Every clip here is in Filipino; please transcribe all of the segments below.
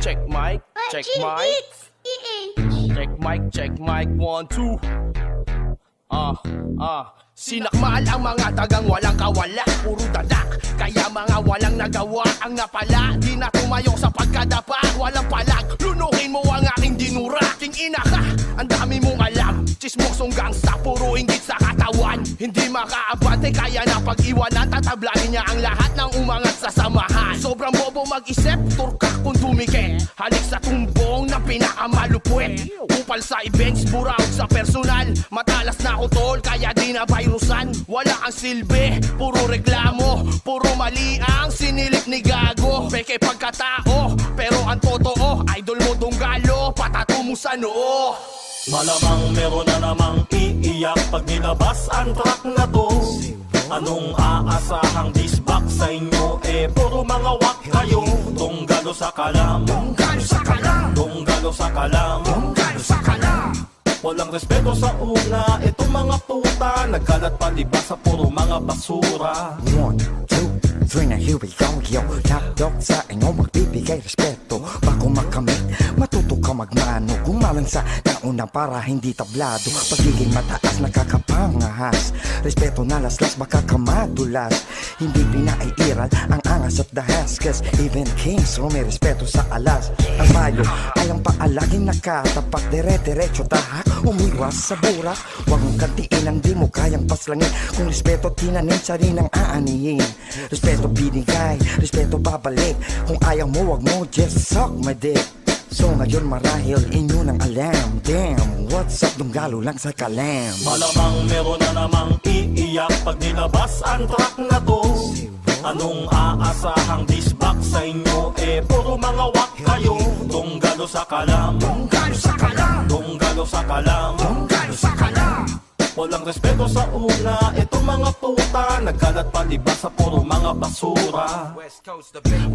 check mic, check mic. Check mic, check mic, 1, 2. Sinakmal ang mga tagang walang kawala, puro dadak, kaya mga walang nagawa ang napala. Di na tumayo sa pagkadapa, walang palag. Lunukin mo ang aking dinura, king ina ka, ang dami mong alam. Chismosong gangsta, puro inggit sa katawan. Hindi makaabante, kaya na pag-iwanan. Tatablahin niya ang lahat ng umangat sa samahan. Sobrang bobo mag-isip, turkak kung dumikit. Halik sa tumbong ng pinakamalupwet. Upal sa events, buraot sa personal. Matalas na ako tol, kaya di na virusan. Wala kang silbi, puro reklamo. Puro mali ang sinilip ni Gago. Peke pagkatao, pero ang totoo, idol mo Donggalo, patato mo sa noo. Malamang meron na namang iiyak pag nilabas ang track na to. Anong aasahang disbak sa inyo? Puro mga wak kayo. Donggalo sa kalam, Donggalo sa kalam, Donggalo sa kalam, Donggalo sa kalam. walang respeto sa una. Itong mga puta nagkalat palibas sa puro mga basura. 1, 2, 3, now here we go, yo. Top dog sa inyo, magbibigay respeto. Bago makamit, matuto ka magmano. Gumalang sa nauna para hindi tablado. Pagiging mataas, nakakapangahas. Respeto na laslas, baka kamadulas. Hindi pinaiiral ang angas at dahas. Cause even kings, may respeto sa alas. Ang bayo, alang paalaging nakatapak. Dire-diretso tahak, umiwas sa burak. Huwag mong kantiin ang di mo kayang paslangin. Kung respeto tinanim, sa rin ang aanihin. Respeto binigay, respeto babalik. Kung ayaw mo, wag mo, just suck my dick. So ngayon marahil inyo nang alam. Damn, what's up, Donggalo lang sa kalam. Malamang meron na namang iiyak pag nilabas ang track na to. Anong aasahang disbak sa inyo? Puro mga wak kayo. Donggalo sa kalam, Donggalo sa kalam, Donggalo sa kalam, Donggalo sa kalam. walang respeto sa una. Itong mga puta nagkalat palibas sa puro mga basura.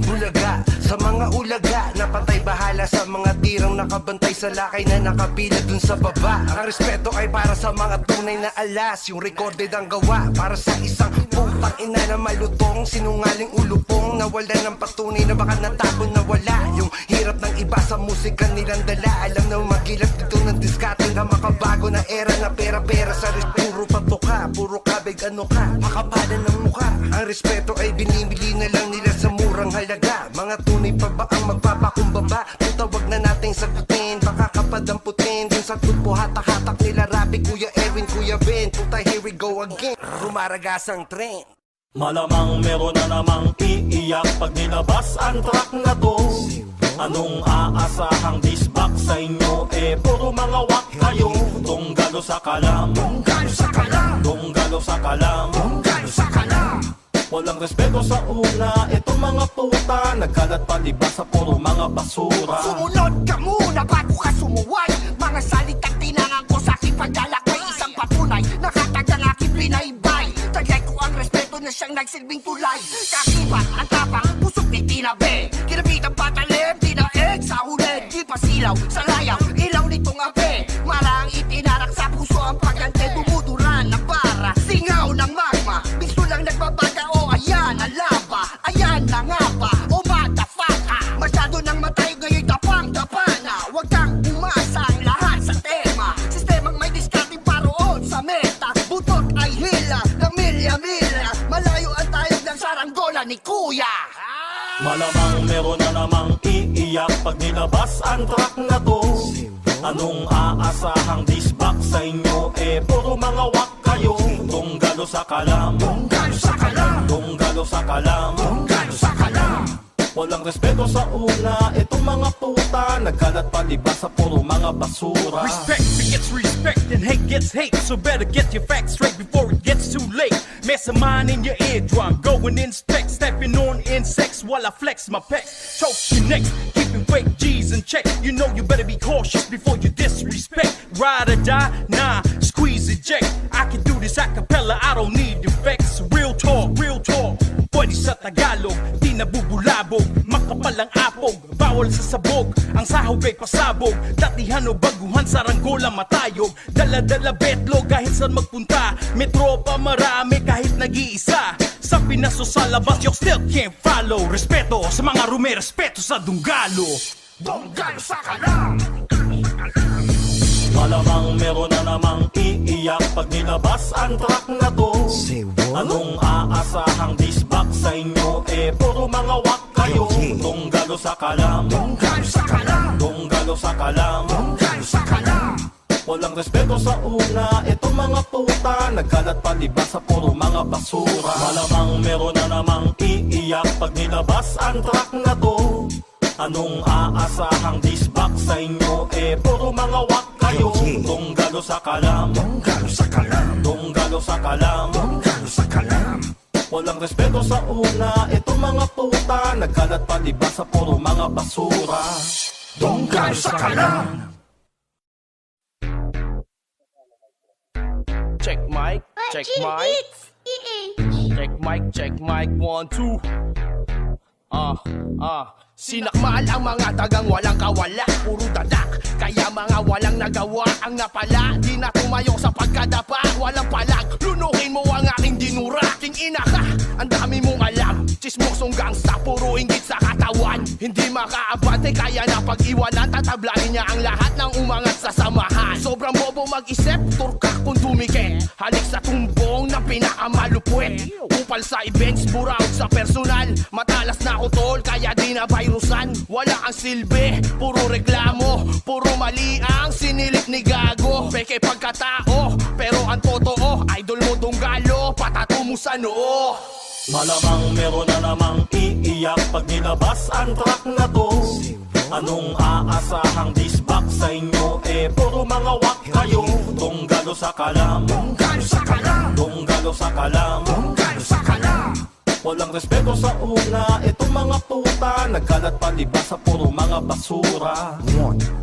Bulaga sa mga ulaga, napatay bahala sa mga tirang nakabantay sa lakay na nakapila dun sa baba. Ang respeto ay para sa mga tunay na alas. Yung recorded ang gawa para sa isang putang ina na malutong. Sinungaling ulupong nawala ng patunay na baka natapon na wala. Yung hirap ng iba sa musika nilang dala. Alam na magilap dito ng diskarte na makabago na era na pera-pera sa puro patuka, puro kabig ano ka, makapalan ng mukha. Ang respeto ay binibili na lang nila sa murang halaga. Mga tunay pa ba ang magpapakumbaba? Tutawag na nating sagutin, baka kapadamputin. Dun sa tupo hatak-hatak nila Rapi, Kuya Erwin, Kuya Ben. Puta, here we go again, rumaragas ang tren. Malamang meron na namang iiyak pag nilabas ang track na to. Anong aasahang disbak sa inyo? Puro mga wak kayo. Donggalo sa kalam, Donggalo sa kalam, Donggalo sa kalam, Donggalo sa kalam. walang respeto sa una. Itong mga puta nagkalat palibas sa puro mga basura. Sumunod ka muna bago ka sumuway. Mga salitang tinangan ko sa aking paggalak may isang patunay. Nakatagang aking binaybay. Tagay ko ang respeto na siyang nagsilbing tulay. Kakibat ang tapang pusok ni tinabi. Kinabit ang patalim, tinaeg sa ulit. Di pa silaw sa layaw, ilaw nitong ape. Marang itinarak sa puso ang pagante. Dumuduran ng bara, singaw ng magma. Gusto lang nagbabaga o ayan ang laba. Ayan na nga ba, o motherfucker. Masyado nang matay ngayon tapang-tapa na. Huwag kang umasa ang lahat sa tema. Sistemang may discarding paroon sa meta. Butot ay hila ng milya-milya. Malayo ang tayog ng saranggola ni Kuya. Malamang meron na namang iiyak pag nilabas ang track na to. Anong aasahang disbak sa inyo? Puro mga wak kayo. Donggalo sa kalam, Donggalo sa kalam, Donggalo sa kalam, Donggalo sa kalam. walang respeto sa una. Itong mga puta nagkalat palibas sa puro mga basura. Respect begets respect and hate gets hate. So better get your facts straight before it gets too late. Mess a mind in your eardrum, going inspect, stepping on insects while I flex my pecs. Choke your necks, keeping fake G's in check. You know you better be cautious before you disrespect. Ride or die, nah, squeeze eject. I can do this a cappella, I don't need effects. Real talk, pwede sa Tagalog, di nabubulabog. Makapal ang apog, bawal sa sabog. Ang sahog ay pasabog, datihan o baguhan sa ranggola matayog. Dala-dala betlo kahit saan magpunta. May tropa marami kahit nag-iisa. Sa Pinas o sa labas, you still can't follow. Respeto sa mga respeto sa Donggalo. Donggal sa kalam. Malamang meron na namang iiyak pag nilabas ang track na to. Say what? Anong aasahang disbak sa inyo? Puro mga wak kayo. Okay. Donggalo sa kalam, Donggal sa kalam. donggalo sa kalam. Donggal sa kalam. Walang respeto sa una, eto mga puta. Nagkalat palibas sa puro mga basura. Malamang meron na namang iiyak pag nilabas ang track na to. Anong aasahang disbak sa inyo? Puro mga wak kayo. Okay. Donggalo sa kalam, Donggalo sa kalam. donggalo sa kalam. Donggalo sa kalam. Walang respeto sa una, eto mga puta. Nagkalat palibas sa puro mga basura. Donggal sa kalam. Check mic, check mic, check mic, 1, 2. Sinakmal ang mga tagang walang kawala, puro dadak. Kaya mga walang nagawa ang napala. Di na tumayo sa pagkadapa, walang palag. Lunukin mo ang aking dinura. King ina ka, ang dami mong alam. Chismosong gangsta, puro inggit sa katawan. Hindi makaabante, kaya na pag-iwanan. Tatablahin niya ang lahat ng umangat sa samahan. Sobrang bobo mag-isip, turkak kung dumikit. Halik sa tumbong ng pinakamalupwet. Upal sa events, buraot sa personal. Matalas na ako tol, kaya di na virusan. Wala ang silbi, puro reklamo. Puro mali ang sinilip ni Gago. Peke pagkatao, pero ang totoo, idol mo Donggalo, patato mo sa noo. Malamang meron na namang iiyak pag nilabas ang track na to. Anong aasahang disbak sa inyo? Puro mga wak kayo. Donggalo sa kalam, Donggal sa kalam. donggalo sa kalam. Donggal sa kalam. Walang respeto sa una, eto mga puta. Nagkalat palibas sa puro mga basura. 1,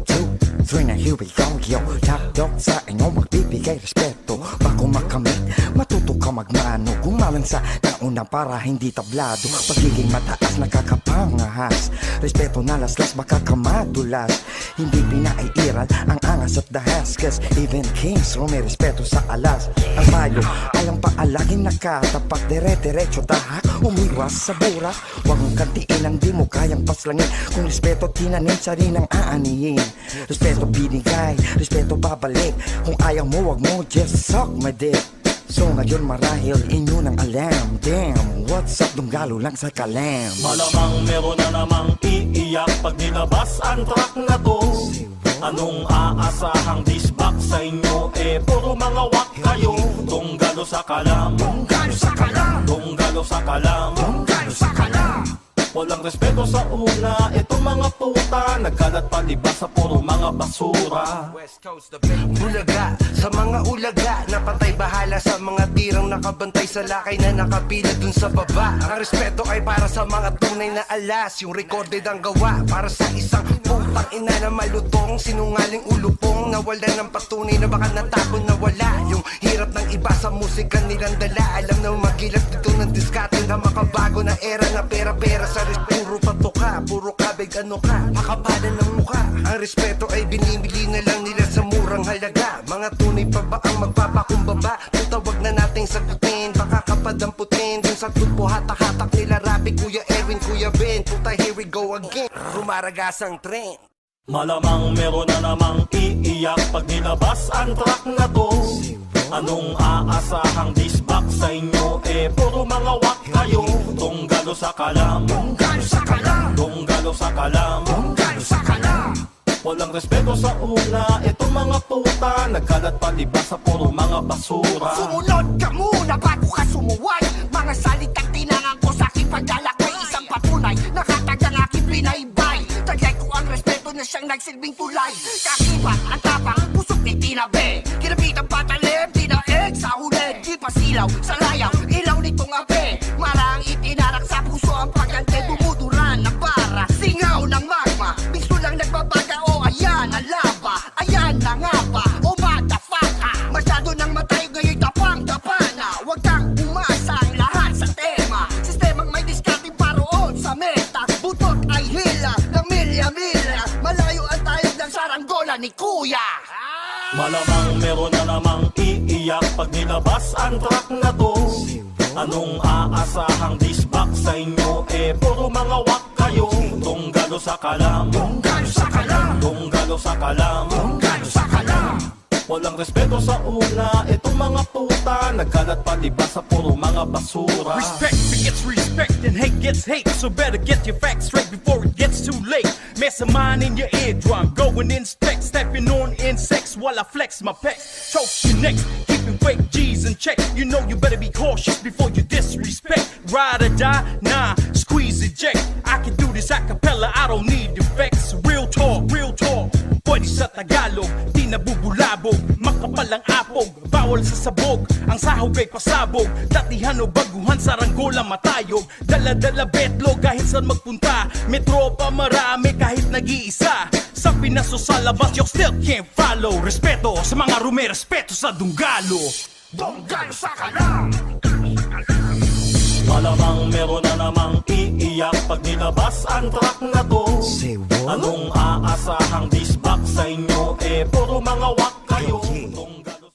2, 3 na here we go, yo. Top dog sa inyo, magbibigay respeto. Bago makamit, matuto ka magmano. Gumalang sa nauna para hindi tablado. Pagiging mataas, nakakapangahas. Respeto na laslas, baka kamadulas. Hindi pinaiiral ang angas at dahas. Cause even kings, may respeto sa alas. Ang bayo, ayang paalaging nakatapak. Dire-diretso tahak, umiwas sa bura. Huwag mong kantiin ang di mo kayang paslangin. Kung respeto tinanim, sa rin ang aanihin. Respeto binigay, respeto babalik. Kung ayaw mo, wag mo, just suck my dick. So ngayon marahil inyo nang alam. Damn, what's up, Donggalo lang sa kalam. Malamang meron na namang iiyak pag nilabas ang track na to. Anong aasahang disbak sa inyo? Puro mga wak kayo. Donggalo sa kalam, Donggal sa kalam. donggalo sa kalam. Donggal sa kalam. Walang respeto sa una, eto mga puta. Nagkalat palibas sa puro mga basura. Bulaga sa mga ulaga, napatay bahala sa mga tirang nakabantay sa lakay na nakapila dun sa baba. Ang respeto ay para sa mga tunay na alas. Yung recorded ang gawa para sa isang putang ina na malutong. Sinungaling ulupong, nawalan ng patunay na baka natapon na wala. Yung hirap ng iba sa musika nilang dala. Alam na magilap dito ng diskarte na makabago na era na pera-pera sa puro patoka, puro kabig ano ka, makapalan ng mukha. Ang respeto ay binibili na lang nila sa murang halaga. Mga tunay pa ba ang magpapakumbaba? Tutawag na nating sagutin, baka kapadamputin. Dun sa tupo hatak-hatak nila Rapi, Kuya Erwin, Kuya Ben. Puta, here we go again, rumaragas ang tren. Malamang meron na namang iiyak pag nilabas ang track na to. Anong aasahang disbak sa inyo? Puro mga wak kayo. Donggalo sa kalam, Donggal sa kalam. donggalo sa kalam. Donggal sa kalam. Walang respeto sa una, eto mga puta. Nagkalat palibas sa puro mga basura. Sumunod ka muna bago ka sumuway. Mga salitang tinangan ko sa aking paggalak ay isang patunay. Nakatagang aking binaybay. Tagay ko ang respeto na siyang nagsilbing tulay. Kakibat ang tapang pusok ni tinabi. Kinabit ang patalim, tinaeg sa ulit. Di pa silaw sa layaw, ilaw nitong ape. Marang itinarak sa puso ang pagante. Dumuduran ng bara, singaw ng magma. Bigso lang nagbabaga o ayan ang lava. Ayan na nga ba, o matafaka. Masyado nang matay ngayon tapang-tapa na. Huwag kang umasa ang lahat sa tema. Sistemang may diskarte paroon sa meta. Butot ay hila ng milya-milya. Malayo ang tayo ng saranggola ni Kuya. Malamang meron na namang iiyak pag nilabas ang track na to. Anong aasahang disbak sa inyo? Puro mga wak kayo. Donggalo sa kalam, Donggal kalam, Tunggalo sa kalam. walang respeto sa una. Itong mga puta, nagkalat pa diba sa puro mga basura. Respect begets respect and hate gets hate. So better get your facts straight before it gets too late. Mess of mine in your eardrum, going in spec, stepping on insects while I flex my pecs. Choke your necks, keeping fake G's in check. You know you better be cautious before you disrespect. Ride or die, nah, squeeze eject. I can do this a cappella, I don't need effects. Real talk, pwede sa Tagalog, di nabubulabog. Makapal ang apog, bawal sa sabog. Ang sahog ay pasabog, datihan o baguhan sa ranggola matayog. Dala-dala betlog kahit saan magpunta. May tropa marami kahit nag-iisa. Sa Pinas o sa labas, you still can't follow. Respeto sa mga rume, respeto sa Dunggalo. Tunggalo sa kalam. Malamang meron na namang iiyak pag nilabas ang track na to. Say what? Anong aasahang disbak sa inyo? Puro mga wak kayo. Yeah.